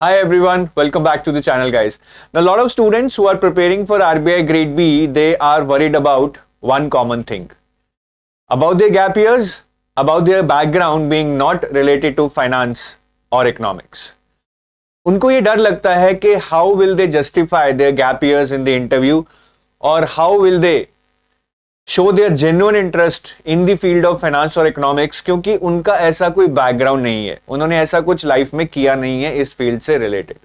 Hi everyone, welcome back to the channel guys. Now a lot of students who are preparing for RBI grade B, they are worried about one common thing. About their gap years, about their background being not related to finance or economics. उनको ये डर लगता है कि how will they justify their gap years in the interview or how will they show their genuine interest in the field of finance और economics, क्योंकि उनका ऐसा कोई बैकग्राउंड नहीं है, उन्होंने ऐसा कुछ लाइफ में किया नहीं है इस फील्ड से रिलेटेड।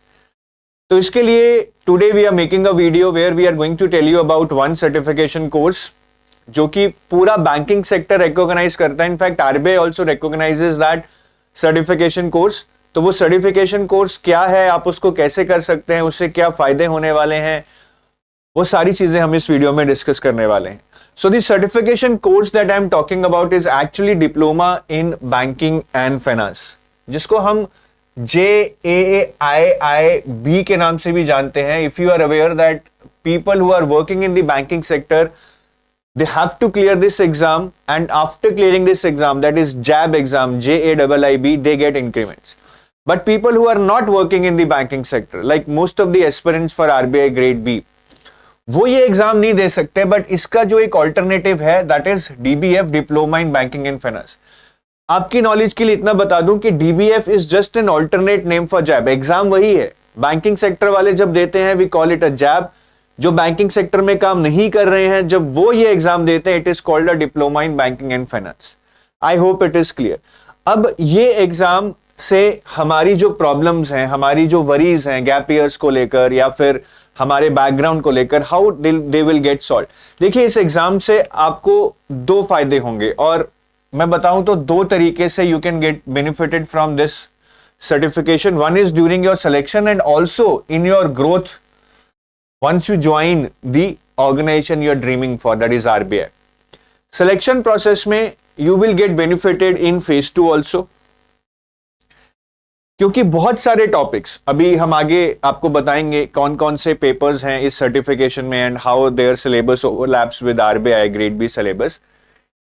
तो इसके लिए today we are making a video where we are going to tell you about one certification course जो कि पूरा बैंकिंग सेक्टर रिकॉग्नाइज करता है। In fact RBI also recognises that certification course. तो वो सर्टिफिकेशन कोर्स क्या है, आप उसको कैसे कर सकते हैं, उससे क्या फायदे होने वाले हैं, वो सारी चीजें हम इस वीडियो में डिस्कस करने वाले हैं। So the certification course that I am talking about is actually diploma in banking and finance, जिसको हम JAIIB के नाम से भी जानते हैं। If you are aware that people who are working in the banking sector, they have to clear this exam, and after clearing this exam, that is JAB exam, JAIIB, they get increments. But people who are not working in the banking sector, like most of the aspirants for RBI grade B, वो ये exam नहीं दे सकते, but इसका जो एक alternative है that is DBF, diploma in banking and finance. आपकी knowledge के लिए इतना बता दूं कि DBF is just an alternate name for JAIIB. Exam वही है, बैंकिंग सेक्टर वाले जब देते हैं we call it a JAIIB. जो बैंकिंग सेक्टर में काम नहीं कर रहे हैं, जब वो ये एग्जाम देते हैं, it is called a diploma in banking and finance. I hope it is clear. अब ये एग्जाम से हमारी जो प्रॉब्लम्स हैं, हमारी जो वरीज हैं गैप ईयर्स को लेकर या फिर हमारे बैकग्राउंड को लेकर, how they will get solve. देखिए, इस एग्जाम से आपको दो फायदे होंगे, और मैं बताऊं तो दो तरीके से you can get benefited from this certification. One is during your selection and also in your growth once you join the organization you are dreaming for, that is RBI. Selection process में you will get benefited in phase 2 also, क्योंकि बहुत सारे topics अभी हम आगे आपको बताएंगे कौन कौन से पेपर्स हैं इस सर्टिफिकेशन में and how their syllabus overlaps with RBI grade B syllabus.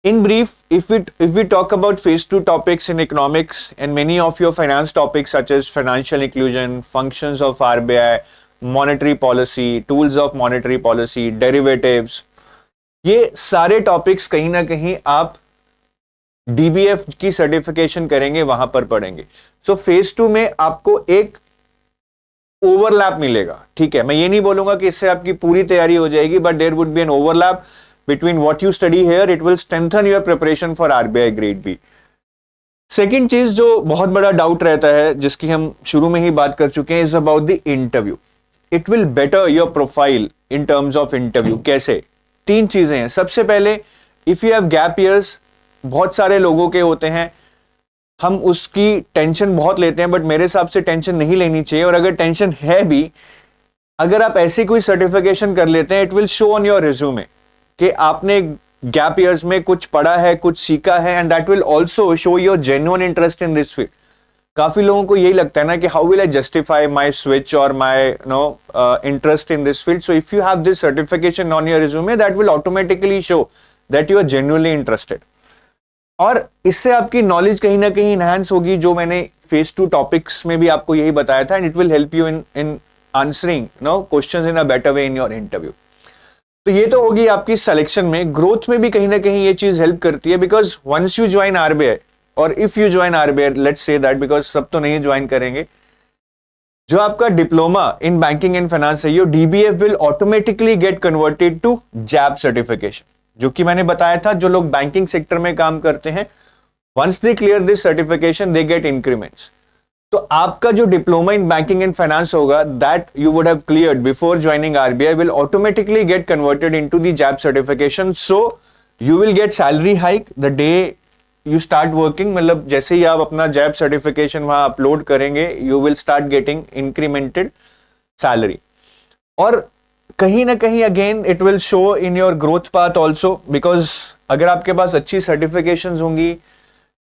In brief, if we talk about phase 2 topics in economics and many of your finance topics such as financial inclusion, functions of RBI, monetary policy, tools of monetary policy, derivatives, ये सारे topics कहीं ना कहीं आप DBF की certification करेंगे वहां पर पढ़ेंगे। सो फेज 2 में आपको एक ओवरलैप मिलेगा। ठीक है, मैं ये नहीं बोलूंगा कि इससे आपकी पूरी तैयारी हो जाएगी, but there would be an overlap between what you study here. It will strengthen your preparation for RBI grade B. Second चीज जो बहुत बड़ा डाउट रहता है, जिसकी हम शुरू में ही बात कर चुके हैं, is about the interview. It will better your profile in terms of interview. कैसे? तीन चीजें हैं। सबसे पहले, if you have gap years, बहुत सारे लोगों के होते हैं, हम उसकी टेंशन बहुत लेते हैं, बट मेरे हिसाब से टेंशन नहीं लेनी चाहिए। और अगर टेंशन है भी, अगर आप ऐसी कोई सर्टिफिकेशन कर लेते हैं, it will show on your resume कि आपने गैप ईयर्स में कुछ पढ़ा है, कुछ सीखा है, and that will also show your genuine interest in this field. काफी लोगों को यही लगता है ना कि how will I justify my switch और my interest in this field. So if you have this certification on your resume, that will automatically show that you are genuinely interested, और इससे आपकी नॉलेज कहीं ना कहीं इनहैंस होगी, जो मैंने फेज 2 टॉपिक्स में भी आपको यही बताया था। And it will help you in answering questions in a better way in your interview. तो ये तो होगी आपकी सिलेक्शन में। ग्रोथ में भी कहीं ना कहीं ये चीज हेल्प करती है, because once you join RBI, और if you join RBI, let's say that, because सब तो नहीं ज्वाइन करेंगे, जो आपका diploma in banking and finance है, your DBF will automatically get converted to JAIIB certification, जो कि मैंने बताया था, जो लोग बैंकिंग सेक्टर में काम करते हैं, once they clear this certification they get increments. तो आपका जो diploma in banking and finance होगा, that you would have cleared before joining RBI, will automatically get converted into the JAIIB certification. So you will get salary hike the day you start working. मतलब जैसे ही आप अपना JAIIB certification वहां upload करेंगे, you will start getting incremented salary. और कहीं ना कहीं again it will show in your growth path also, because अगर आपके पास अच्छी सर्टिफिकेशंस होंगी,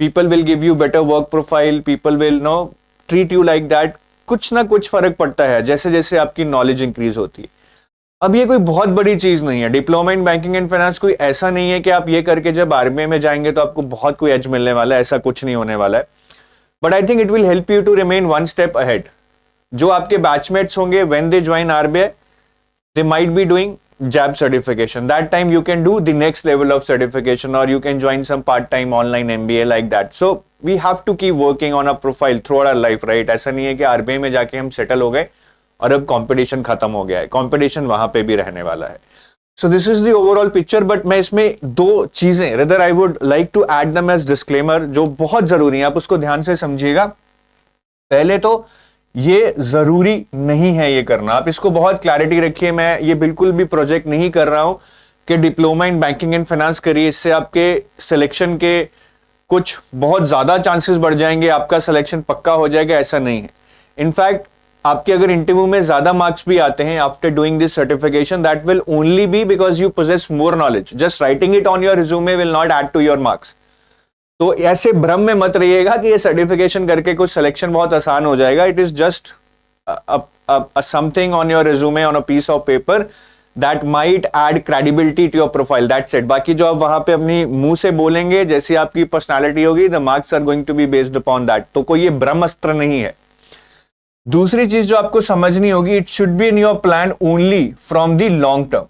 people will give you better work profile, people will treat you like that. कुछ ना कुछ फर्क पड़ता है जैसे जैसे आपकी नॉलेज इंक्रीज होती है। अब ये कोई बहुत बड़ी चीज नहीं है, diploma in banking and finance कोई ऐसा नहीं है कि आप ये करके जब आरबीआई में जाएंगे तो आपको बहुत कोई एज मिलने वाला है, ऐसा कुछ नहीं होने वाला है। But I think it will help you to remain one step ahead. जो आपके बैचमेट्स होंगे when they join RBI, they might be doing JAB certification. That time you can do the next level of certification, or you can join some part-time online MBA like that. So we have to keep working on a profile throughout our life, right? ऐसा नहीं है कि RBI में जाके हम settle हो गए और अब कंपटीशन खत्म हो गया है, कंपटीशन वहां पे भी रहने वाला है. So this is the overall picture, but मैं इसमें दो चीजें rather I would like to add them as disclaimer जो बहुत जरूरी है, आप उसको ध्यान से समझिएगा. पहले तो ये जरूरी नहीं है ये करना, आप इसको बहुत क्लैरिटी रखिए. मैं ये बिल्कुल भी प्रोजेक्ट नहीं कर रहा हूं कि diploma in banking and finance करिए, इससे आपके सिलेक्शन के कुछ बहुत ज्यादा चांसेस बढ़ जाएंगे, आपका सिलेक्शन पक्का हो जाएगा, ऐसा नहीं है. इनफैक्ट आपके अगर इंटरव्यू में ज्यादा मार्क्स भी आते हैं after doing this certification, that will only be because you possess more knowledge. Just writing it on your resume will not add to your marks. तो ऐसे भ्रम में मत रहिएगा कि ये सर्टिफिकेशन करके कुछ सिलेक्शन बहुत आसान हो जाएगा. It is just something on your resume on a piece of paper that might add credibility to your profile, that's it. बाकी जो आप वहां पे अपनी मुंह से बोलेंगे, जैसी आपकी पर्सनालिटी होगी, the marks are going to be based upon that. तो कोई ये ब्रह्मास्त्र नहीं है. दूसरी चीज जो आपको समझनी होगी, it should be in your plan only from the long term.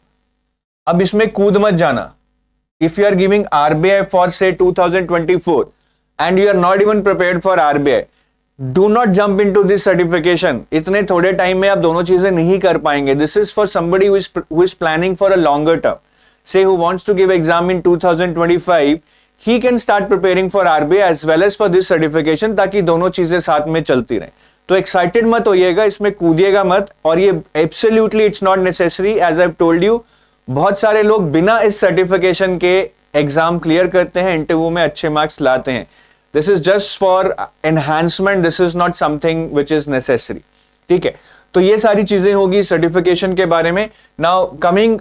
अब इसमें कूद मत जाना. If you are giving RBI for say 2024 and you are not even prepared for RBI, do not jump into this certification. इतने थोड़े time में आप दोनों चीजें नहीं कर पाएंगे. This is for somebody who is planning for a longer term. Say who wants to give exam in 2025, he can start preparing for RBI as well as for this certification, ताकि दोनों चीजें साथ में चलती रहें. तो एक्साइटेड मत होइएगा, इसमें कूदिएगा मत. और ये absolutely it's not necessary. As I told you, बहुत सारे लोग बिना इस सर्टिफिकेशन के एग्जाम क्लियर करते हैं, इंटरव्यू में अच्छे मार्क्स लाते हैं. This is just for enhancement, this is not something which is necessary. ठीक है, तो ये सारी चीजें होगी सर्टिफिकेशन के बारे में. Now coming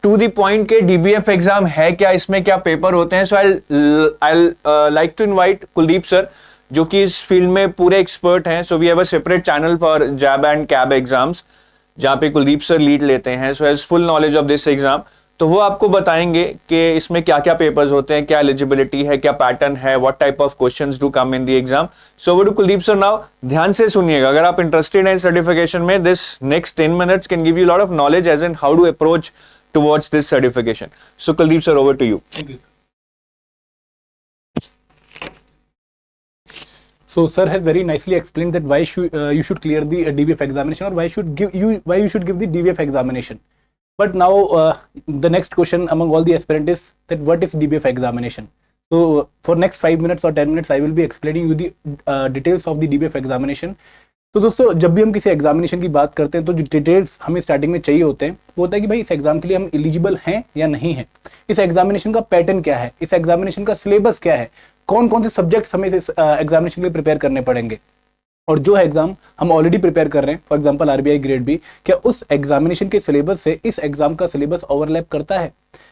to the point के डीबीएफ एग्जाम है क्या, इसमें क्या पेपर होते हैं. So I like to invite Kuldeep sir, जो कि इस फील्ड में पूरे एक्सपर्ट हैं. So we have a separate channel for JAIIB and CAIIB exams, जहां पे कुलदीप सर लीड लेते हैं. So has full knowledge of this exam. तो वो आपको बताएंगे कि इसमें क्या क्या पेपर्स होते हैं, क्या एलिजिबिलिटी है, क्या पैटर्न है, what type of questions do come in the exam. So over to Kuldeep sir now. ध्यान से सुनिएगा, अगर आप इंटरेस्टेड हैं सर्टिफिकेशन में, this next 10 minutes can give you lot of knowledge as in how to approach towards this certification. So Kuldeep sir, over to you. So sir has very nicely explained that why you should clear the DBF examination, or why you should give the DBF examination. But now the next question among all the aspirants is that what is DBF examination? So for next 5 minutes or 10 minutes I will be explaining you the details of the DBF examination. तो दोस्तों, जब भी हम किसी examination की बात करते हैं तो जो डिटेल्स हमें स्टार्टिंग में चाहिए होते हैं वो होता है कि भाई इस एग्जाम के लिए हम एलिजिबल हैं या नहीं हैं, इस एग्जामिनेशन का पैटर्न क्या है, इस एग्जामिनेशन का सिलेबस क्या है, कौन कौन से सब्जेक्ट्स हमें इस एग्जामिनेशन के लिए प्रिपेयर करने पड़ेंगे, और जो एग्जाम हम ऑलरेडी प्रिपेयर कर रहे हैं, for example RBI grade B, क्या उस एग्जामिनेशन के सिलेबस से इस एग्जाम का सिलेबस ओवरलैप करता है,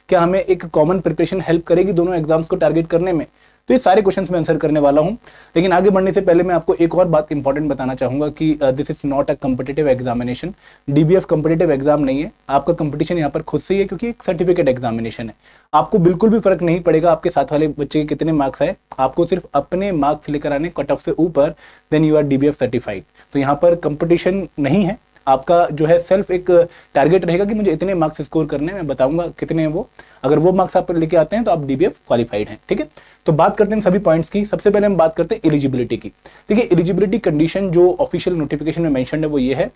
क्या हमें एक कॉमन प्रिपरेशन हेल्प करेगी दोनों एग्जाम्स को टारगेट करने में. तो ये सारे क्वेश्चंस मैं आंसर करने वाला हूं. लेकिन आगे बढ़ने से पहले मैं आपको एक और बात इंपॉर्टेंट बताना चाहूंगा कि this is not a competitive examination. DBF competitive exam नहीं है. आपका कंपटीशन यहाँ पर खुद से ही है, क्योंकि एक सर्टिफिकेट एग्जामिनेशन है. आपको बिल्कुल भी फर्क नहीं पड़ेगा आपके साथ वाले बच्चे के कितने मार्क्स आए, आपको सिर्फ अपने मार्क्स लेकर आने कट ऑफ से ऊपर, then you are DBF certified. तो यहाँ पर कंपटीशन नहीं है. आपका जो है सेल्फ एक टारगेट रहेगा कि मुझे इतने मार्क्स स्कोर करने हैं, मैं बताऊंगा कितने हैं वो. अगर वो मार्क्स आप लेके आते हैं तो आप डीबीएफ क्वालिफाइड हैं. ठीक है, तो बात करते हैं सभी पॉइंट्स की. सबसे पहले हम बात करते हैं एलिजिबिलिटी की. देखिए, एलिजिबिलिटी कंडीशन जो ऑफिशियल नोटिफिकेशन में मेंशन्ड है वो ये है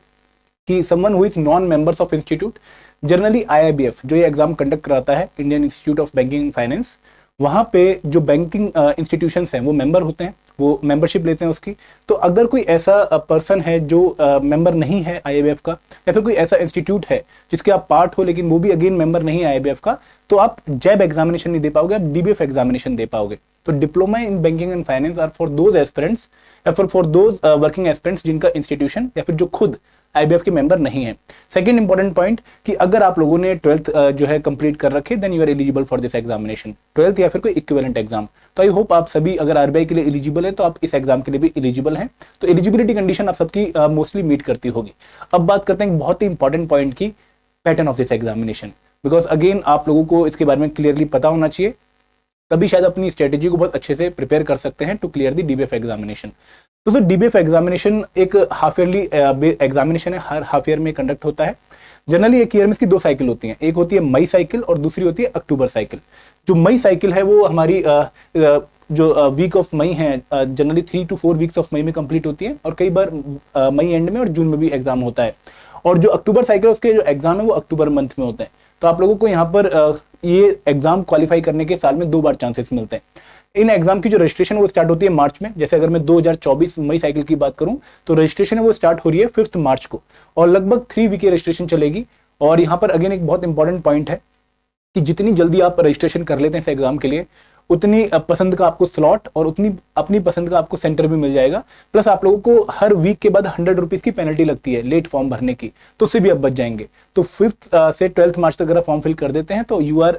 कि someone who is non members of institute, generally IIBF जो ये एग्जाम कंडक्ट कराता है, Indian institute of banking and finance, वहां पे जो बैंकिंग इंस्टीट्यूशंस हैं वो मेंबर होते हैं, वो मेंबरशिप लेते हैं उसकी. तो अगर कोई ऐसा पर्सन है जो मेंबर नहीं है आईआईबीएफ का, या फिर कोई ऐसा इंस्टीट्यूट है जिसके आप पार्ट हो लेकिन वो भी अगेन मेंबर नहीं है आईआईबीएफ का, तो आप जैब एग्जामिनेशन नहीं दे पाओगे, आप डीबीएफ एग्जामिनेशन दे पाओगे. तो diploma in banking and finance are for those aspirants या फॉर दोज वर्किंग एस्पिरेंट्स जिनका इंस्टीट्यूशन या फिर जो खुद आईबीएफ के मेंबर नहीं है. सेकंड इंपॉर्टेंट पॉइंट कि अगर आप लोगों ने 12th जो है कंप्लीट कर रखे, then you are eligible for this examination, 12th या फिर कोई इक्विवेलेंट एग्जाम. तो आई होप आप सभी अगर आरबीआई के लिए एलिजिबल है तो आप इस एग्जाम के लिए भी एलिजिबल हैं. तो एलिजिबिलिटी कंडीशन आप सबकी मोस्टली मीट करती होगी. अब बात करते हैं बहुत ही इंपॉर्टेंट पॉइंट की, pattern of this examination, because again आप लोगों को इसके बारे में क्लियरली पता होना चाहिए तभी शायद अपनी स्ट्रेटेजी को बहुत अच्छे से प्रिपेयर कर सकते हैं to clear the DBF examination. तो सर डीबीएफ एग्जामिनेशन एक हाफ ईयरली एग्जामिनेशन है, हर हाफ ईयर में कंडक्ट होता है। जनरली एक ईयर में इसकी 2 साइकिल होती हैं, एक होती है मई साइकिल और दूसरी होती है अक्टूबर साइकिल। जो मई साइकिल है वो हमारी जो वीक ऑफ मई है generally 3 to 4 weeks of May में कंप्लीट होती है, और कई बार मई एंड में और जून में भी एग्जाम होता है। और जो अक्टूबर साइकिल है उसके जो एग्जाम है वो अक्टूबर मंथ में होते हैं। तो आप लोगों को यहाँ पर ये एग्जाम क्वालिफाई करने के साल में 2 बार चांसेस मिलते हैं। इन एग्जाम की जो रजिस्ट्रेशन वो स्टार्ट होती है मार्च में। जैसे अगर मैं 2024 मई साइकिल की बात करूं तो रजिस्ट्रेशन है वो स्टार्ट हो रही है 5 मार्च को, और लगभग 3 वीक की रजिस्ट्रेशन चलेगी। और यहाँ पर अगेन एक बहुत इंपॉर्टेंट पॉइंट है कि जितनी जल्दी आप रजिस्ट्रेशन कर लेते हैं इस एग्जाम के लिए, उतनी पसंद का आपको स्लॉट और उतनी अपनी पसंद का आपको सेंटर भी मिल जाएगा। प्लस आप लोगों को हर वीक के बाद 100 रुपीज की पेनल्टी लगती है लेट फॉर्म भरने की, तो उससे भी आप बच जाएंगे। तो 5th से 12th मार्च तक अगर फॉर्म फिल कर देते हैं तो you are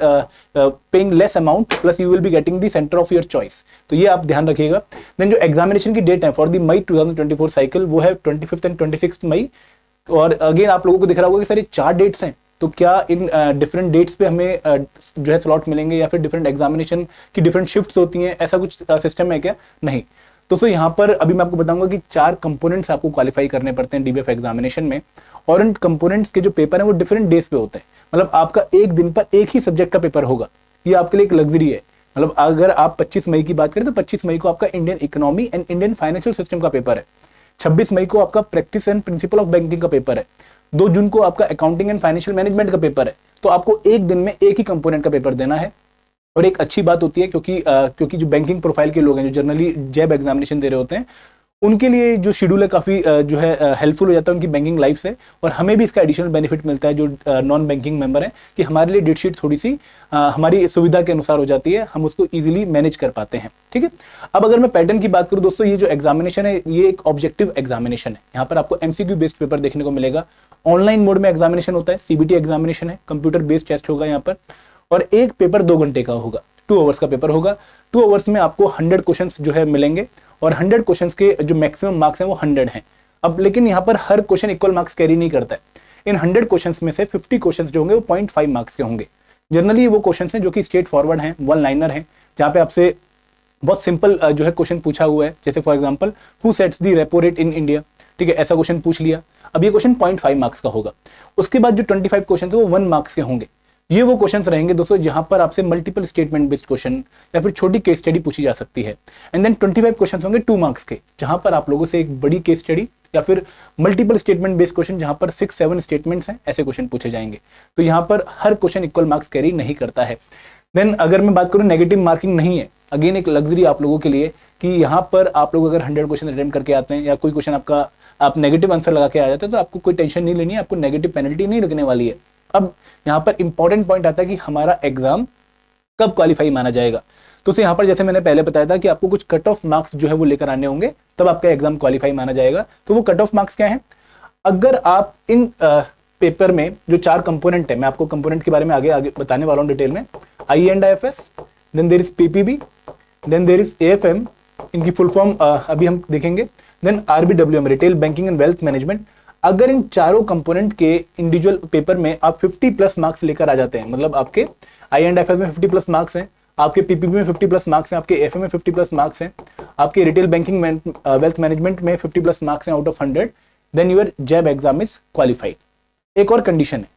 paying less amount, plus you will be getting the centre of your choice. तो ये आप ध्यान रखिएगा। देन जो एग्जामिनेशन की डेट है फॉर द मई 2024 साइकिल वो है 25 एंड 26 मई। और अगेन आप लोगों को दिख रहा होगा कि सर ये 4 डेट्स हैं, तो क्या इन डिफरेंट डेट्स पे हमें जो है स्लॉट मिलेंगे या फिर डिफरेंट एग्जामिनेशन की डिफरेंट शिफ्ट्स होती हैं, ऐसा कुछ सिस्टम है क्या? नहीं। तो यहाँ पर अभी मैं आपको बताऊंगा कि 4 कंपोनेंट्स आपको क्वालिफाई करने पड़ते हैं डीबीएफ एग्जामिनेशन में, और इन कंपोनेंट्स के जो पेपर है वो डिफरेंट डेज पे होते हैं। मतलब आपका एक दिन पर एक ही सब्जेक्ट का पेपर होगा, ये आपके लिए एक लग्जरी है। मतलब अगर आप 25 मई की बात करें तो 25 मई को आपका Indian economy and Indian financial system का पेपर है, 26 मई को आपका practice and principle of banking का पेपर है, 2 जून को आपका अकाउंटिंग एंड फाइनेंशियल मैनेजमेंट का पेपर है। तो आपको एक दिन में एक ही कंपोनेंट का पेपर देना है। और एक अच्छी बात होती है क्योंकि जो बैंकिंग प्रोफाइल के लोग हैं जो जनरली जैब एग्जामिनेशन दे रहे होते हैं, उनके लिए जो शेड्यूल है काफ़ी जो है हेल्पफुल हो जाता है उनकी बैंकिंग लाइफ से। और हमें भी इसका एडिशनल बेनिफिट मिलता है जो नॉन बैंकिंग मेंबर है, कि हमारे लिए डेट शीट थोड़ी सी हमारी सुविधा के अनुसार हो जाती है, हम उसको इजीली मैनेज कर पाते हैं। ठीक है। अब अगर मैं पैटर्न की बात करूं दोस्तों, ये जो एग्जामिनेशन है ये एक ऑब्जेक्टिव एग्जामिनेशन है। यहाँ पर आपको एमसीक्यू बेस्ड पेपर देखने को मिलेगा। ऑनलाइन मोड में एग्जामिनेशन होता है, सीबीटी एग्जामिनेशन है, कंप्यूटर बेस्ड टेस्ट होगा यहाँ पर, और एक पेपर 2 घंटे का होगा, 2 आवर्स का पेपर होगा। 2 आवर्स में आपको 100 क्वेश्चंस जो है मिलेंगे, और 100 क्वेश्चंस के जो मैक्सिमम मार्क्स हैं वो 100 हैं। अब लेकिन यहाँ पर हर क्वेश्चन इक्वल मार्क्स कैरी नहीं करता है। इन 100 क्वेश्चंस में से 50 क्वेश्चंस जो होंगे वो 0.5 मार्क्स के होंगे। जनरली वो क्वेश्चंस हैं जो कि स्ट्रेट फॉरवर्ड हैं, वन लाइनर हैं, जहाँ पे आपसे बहुत सिंपल जो है क्वेश्चन पूछा हुआ है। जैसे for example who sets the repo rate in India, ठीक है, ऐसा क्वेश्चन पूछ लिया। अब ये क्वेश्चन 0.5 मार्क्स का होगा। उसके बाद जो 25 क्वेश्चन है वो 1 मार्क्स के होंगे। ये वो क्वेश्चंस रहेंगे दोस्तों जहां पर आपसे मल्टीपल स्टेटमेंट बेस्ड क्वेश्चन या फिर छोटी केस स्टडी पूछी जा सकती है। एंड देन 25 क्वेश्चंस होंगे 2 मार्क्स के, जहां पर आप लोगों से एक बड़ी केस स्टडी या फिर मल्टीपल स्टेटमेंट बेस्ड क्वेश्चन जहां पर 6-7 स्टेटमेंट्स हैं, ऐसे क्वेश्चन पूछे जाएंगे। तो यहाँ पर हर क्वेश्चन इक्वल मार्क्स कैरी नहीं करता है। देन अगर मैं बात करूं नेगेटिव मार्किंग नहीं है, अगेन एक लग्जरी आप लोगों के लिए कि यहाँ पर आप लोग अगर 100 क्वेश्चन अटेम्प्ट करके आते हैं या कोई क्वेश्चन आपका आप नेगेटिव आंसर लगा के आ जाते हैं तो आपको कोई टेंशन नहीं लेनी है, आपको नेगेटिव पेनल्टी नहीं लगने वाली है। अब यहाँ पर इंपॉर्टेंट पॉइंट आता है कि हमारा एग्जाम कब क्वालिफाई माना जाएगा। तो यहाँ पर जैसे मैंने पहले बताया था कि आपको कुछ कट ऑफ मार्क्स जो है वो लेकर आने होंगे, तब आपका एग्जाम क्वालिफाई माना जाएगा। तो वो कट ऑफ मार्क्स क्या है? अगर आप इन पेपर में जो 4 कंपोनेंट है, मैं आपको कंपोनेंट के बारे में आगे बताने वाला हूँ डिटेल में। IE&IFS, then there is PPB, then there is AFM, इनकी फुल फॉर्म अभी हम देखेंगे। Then RBWM, retail banking and wealth management. अगर इन चारों कंपोनेंट के इंडिविजुअल पेपर में आप 50+ मार्क्स लेकर आ जाते हैं, मतलब आपके IE&IFS में 50+ मार्क्स हैं, आपके PPB में 50+ मार्क्स हैं, आपके AFM में 50+ मार्क्स हैं, आपके रिटेल बैंकिंग वेल्थ मैनेजमेंट में 50+ मार्क्स हैं out of 100, then your JAIIB exam is qualified. एक और कंडीशन है,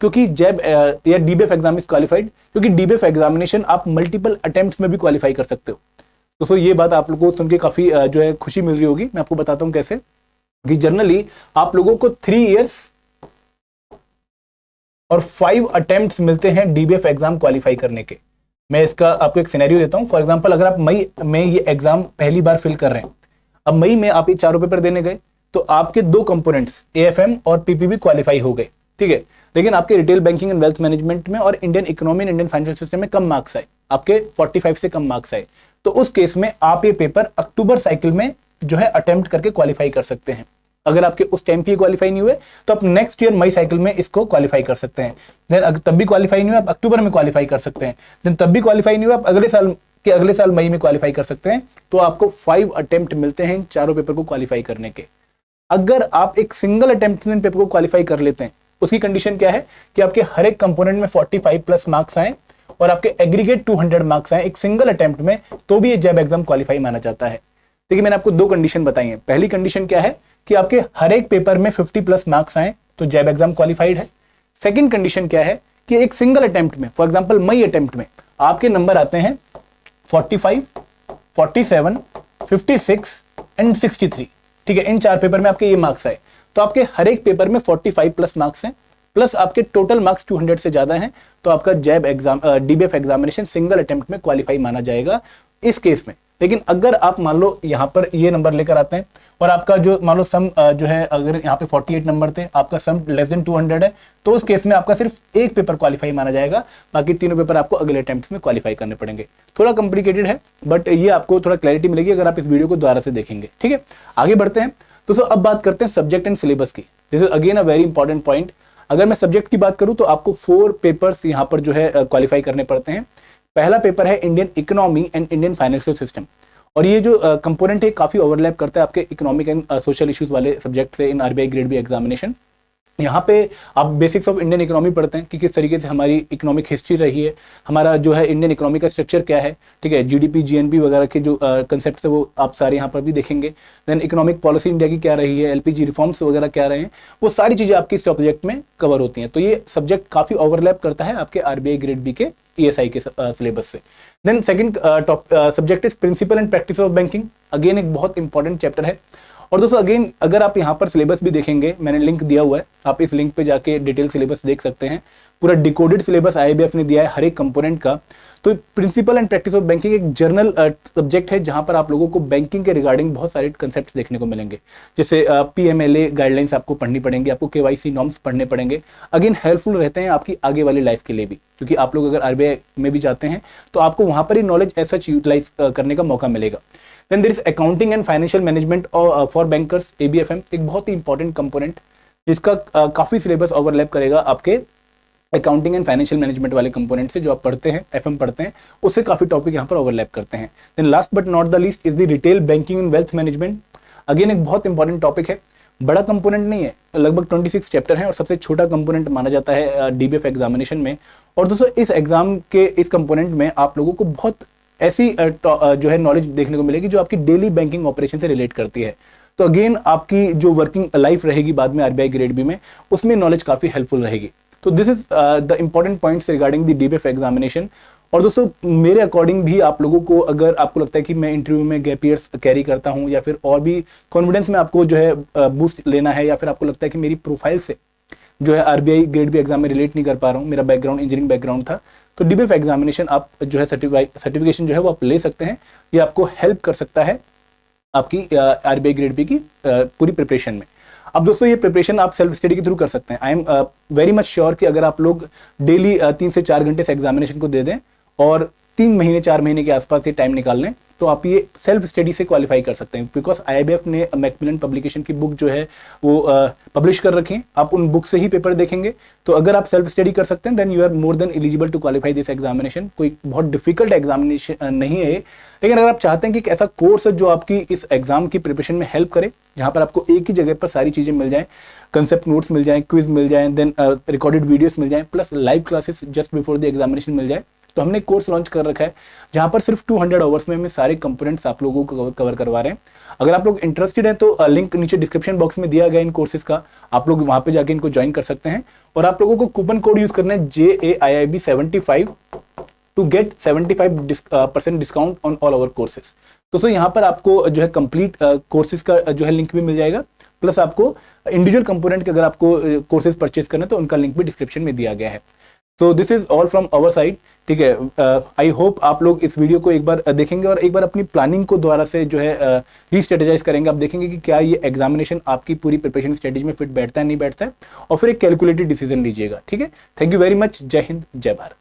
क्योंकि जैब या डीबीएफ एग्जाम इज क्वालिफाइड, क्योंकि डीबीएफ एग्जामिनेशन आप मल्टीपल अटेम्प्ट्स में भी क्वालिफाई कर सकते हो। दोस्तों ये बात आप लोगों को सुन के काफी जो है खुशी मिल रही होगी। मैं आपको बताता हूं कैसे, कि जनरली आप लोगों को 3 इयर्स और 5 अटेम्प्ट्स मिलते हैं डीबीएफ एग्जाम क्वालिफाई करने के। मैं इसका आपको एक सिनेरियो देता हूं। फॉर एग्जांपल अगर आप मई में ये एग्जाम पहली बार फिल कर रहे हैं, अब मई में आप ये चारों पेपर देने गए तो आपके 2 कंपोनेंट्स AFM और PPB क्वालिफाई हो गए, ठीक है। लेकिन आपके retail banking and wealth management में और Indian economy and Indian financial system में कम मार्क्स आए, आपके 45 से कम मार्क्स आए, तो उस केस में आप ये पेपर अक्टूबर साइकिल में जो है अटेम्प्ट करके क्वालिफाई कर सकते हैं। अगर आपके उस टाइम पे क्वालिफाई नहीं हुए तो आप नेक्स्ट ईयर मई साइकिल में इसको क्वालिफाई कर सकते हैं। देन तब भी क्वालिफाई नहीं हुआ आप अक्टूबर में क्वालिफाई कर सकते हैं। देन तब भी क्वालिफाई नहीं हुआ आप अगले साल मई में क्वालिफाई कर सकते हैं। तो आपको 5 अटेम्प्ट मिलते हैं इन चारों पेपर को क्वालिफाई करने के। अगर आप एक सिंगल अटेम्प्ट में पेपर को क्वालिफाई कर लेते हैं, उसकी कंडीशन क्या है कि आपके हर एक कंपोनेंट में 45+ मार्क्स आए और आपके एग्रीगेट 200 मार्क्स आए एक सिंगल अटेम्प्ट में, तो भी ये जैब एग्जाम क्वालिफाई माना जाता है। देखिए मैंने आपको 2 कंडीशन बताई है। पहली कंडीशन क्या है कि आपके हर एक पेपर में 50+ मार्क्स आए तो जैब एग्जाम क्वालिफाइड है। सेकंड कंडीशन क्या है कि एक सिंगल अटेम्प्ट में, फॉर एग्जांपल मई अटेम्प्ट में आपके नंबर आते हैं 45, 47, 56 एंड 63, ठीक है, इन 4 पेपर में आपके ये मार्क्स आए तो आपके हर एक पेपर में 45+ मार्क्स हैं, प्लस आपके टोटल मार्क्स 200 से ज्यादा हैं, तो आपका JAIIB exam DBF examination single attempt में क्वालिफाई माना जाएगा इस केस में। लेकिन अगर आप मान लो यहाँ पर ये नंबर लेकर आते हैं और आपका जो मान लो सम जो है अगर यहाँ पे 48 नंबर थे, आपका सम लेस देन 200 है, तो उस केस में आपका सिर्फ एक पेपर क्वालिफाई माना जाएगा, बाकी तीनों पेपर आपको अगले अटेम्प्ट्स में क्वालिफाई करने पड़ेंगे। थोड़ा कॉम्प्लिकेटेड है बट ये आपको थोड़ा क्लैरिटी मिलेगी अगर आप इस वीडियो को दोबारा से देखेंगे, ठीक है। आगे बढ़ते हैं दोस्तों, अब बात करते हैं सब्जेक्ट एंड सिलेबस की। This is again a very important point. अगर मैं सब्जेक्ट की बात करूं तो आपको 4 पेपर्स यहाँ पर जो है क्वालिफाई करने पड़ते हैं। पहला पेपर है Indian economy and Indian financial system, और ये जो कंपोनेंट है काफी ओवरलैप करता है आपके इकोनॉमिक एंड सोशल इश्यूज वाले सब्जेक्ट से इन आरबीआई ग्रेड बी एग्जामिनेशन। यहाँ पे आप बेसिक्स ऑफ इंडियन इकोनॉमी पढ़ते हैं कि किस तरीके से हमारी इकोनॉमिक हिस्ट्री रही है, हमारा जो है इंडियन इकोनॉमी का स्ट्रक्चर क्या है, ठीक है, जीडीपी जीएनपी वगैरह के जो कंसेप्ट है वो आप सारे यहाँ पर भी देखेंगे। देन इकोनॉमिक पॉलिसी इंडिया की क्या रही है, एलपीजी रिफॉर्म्स वगैरह क्या रहे हैं, वो सारी चीजें आपकी इस सब्जेक्ट में कवर होती हैं। तो ये सब्जेक्ट काफी ओवरलैप करता है आपके आरबीआई ग्रेड बी के ईएसआई के सिलेबस से। Then second subject is principle and practice of banking, again एक बहुत इंपॉर्टेंट चैप्टर है। और दोस्तों अगेन अगर आप यहाँ पर सिलेबस भी देखेंगे, मैंने लिंक दिया हुआ है, आप इस लिंक पे जाके डिटेल सिलेबस देख सकते हैं। पूरा डिकोडेड सिलेबस आईबीएफ ने दिया है हर एक कंपोनेंट का। तो principle and practice of banking एक जर्नल सब्जेक्ट है जहां पर आप लोगों को बैंकिंग के रिगार्डिंग बहुत सारे कंसेप्ट्स देखने को मिलेंगे, जैसे पीएमएलए गाइडलाइंस आपको पढ़नी पड़ेंगी, आपको केवाईसी नॉर्म्स पढ़ने पड़ेंगे। अगेन हेल्पफुल रहते हैं आपकी आगे वाली लाइफ के लिए भी, क्योंकि आप लोग अगर आरबीआई में भी जाते हैं तो आपको वहां पर ही नॉलेज एज सच यूटिलाइज करने का मौका मिलेगा। Then there is accounting and financial management for bankers, ABFM, एक बहुत ही इंपॉर्टेंट कंपोनेंट जिसका काफी सिलेबस ओवरलैप करेगा आपके अकाउंटिंग एंड फाइनेंशियल मैनेजमेंट वाले कंपोनेंट से जो आप पढ़ते हैं, एफएम पढ़ते हैं, उससे काफी टॉपिक यहाँ पर ओवरलैप करते हैं। Then last but not the least is the retail banking and wealth management, again एक बहुत इंपॉर्टेंट टॉपिक है। बड़ा कंपोनेंट नहीं है, लगभग 26 चैप्टर हैं और सबसे छोटा कंपोनेंट माना जाता है डीबीएफ एग्जामिनेशन में। और दोस्तों इस एग्जाम के इस कंपोनेंट में आप लोगों को बहुत ऐसी जो है नॉलेज देखने को मिलेगी जो आपकी डेली बैंकिंग ऑपरेशन से रिलेट करती है। तो अगेन आपकी जो वर्किंग लाइफ रहेगी बाद में आरबीआई ग्रेड बी में, उसमें नॉलेज काफी हेल्पफुल रहेगी। तो this is the important points regarding the DBF examination. और दोस्तों मेरे अकॉर्डिंग भी आप लोगों को अगर आपको लगता है कि मैं इंटरव्यू में गैप ईयर्स कैरी करता हूं या फिर और भी कॉन्फिडेंस में आपको जो है बूस्ट लेना है, या फिर आपको लगता है कि मेरी प्रोफाइल से जो है आरबीआई ग्रेड बी एग्जाम में रिलेट नहीं कर पा रहा हूँ, मेरा बैकग्राउंड इंजीनियरिंग बैकग्राउंड था, तो डीबीएफ एग्जामिनेशन आप जो है सर्टिफिकेशन जो है वो आप ले सकते हैं। ये आपको हेल्प कर सकता है आपकी आरबीआई ग्रेड बी की पूरी प्रिपरेशन में। अब दोस्तों ये प्रिपरेशन आप सेल्फ स्टडी के थ्रू कर सकते हैं। I am very much sure कि अगर आप लोग डेली 3 से 4 घंटे से एग्जामिनेशन को दे दें और 3 महीने 4 महीने के आसपास ये टाइम निकाल लें, तो आप ये सेल्फ स्टडी से क्वालिफाई कर सकते हैं। बिकॉज आईबीएफ ने मैकमिलन पब्लिकेशन की बुक जो है वो पब्लिश कर रखी है, आप उन बुक से ही पेपर देखेंगे। तो अगर आप सेल्फ स्टडी कर सकते हैं then you are more than eligible to qualify this examination. कोई बहुत डिफिकल्ट एग्जामिनेशन नहीं है, लेकिन अगर आप चाहते हैं कि एक ऐसा कोर्स है जो आपकी इस एग्जाम की प्रिपरेशन में हेल्प करे, जहां पर आपको एक ही जगह पर सारी चीजें मिल जाएं, कंसेप्ट नोट्स मिल जाएं, क्विज मिल जाएं, देन रिकॉर्डेड वीडियोस मिल जाएं, plus live classes just before the examination मिल जाए, तो हमने कोर्स लॉन्च कर रखा है जहां पर सिर्फ 200 आवर्स में हमें सारे कंपोनेंट्स आप लोगों को कवर करवा रहे हैं। अगर आप लोग इंटरेस्टेड हैं तो लिंक नीचे डिस्क्रिप्शन बॉक्स में दिया गया इन कोर्सेज का, आप लोग वहां पे जाके इनको ज्वाइन कर सकते हैं। और आप लोगों को कूपन कोड यूज करना है JAIIB75 to get 75% discount on all our courses. तो यहाँ पर आपको जो है कंप्लीट कोर्सेज का जो है लिंक भी मिल जाएगा, प्लस आपको इंडिविजुअल कंपोनेंट के अगर आपको कोर्सेज परचेज करना है तो उनका लिंक भी डिस्क्रिप्शन में दिया गया है। तो this is all from our side, ठीक है। आई होप आप लोग इस वीडियो को एक बार देखेंगे और एक बार अपनी प्लानिंग को दोबारा से जो है रीस्ट्रेटेजाइज करेंगे। आप देखेंगे कि क्या ये एग्जामिनेशन आपकी पूरी प्रिपरेशन स्ट्रेटेजी में फिट बैठता है नहीं बैठता है, और फिर एक कैलकुलेटेड डिसीजन लीजिएगा, ठीक है। थैंक यू वेरी मच, जय हिंद, जय भारत।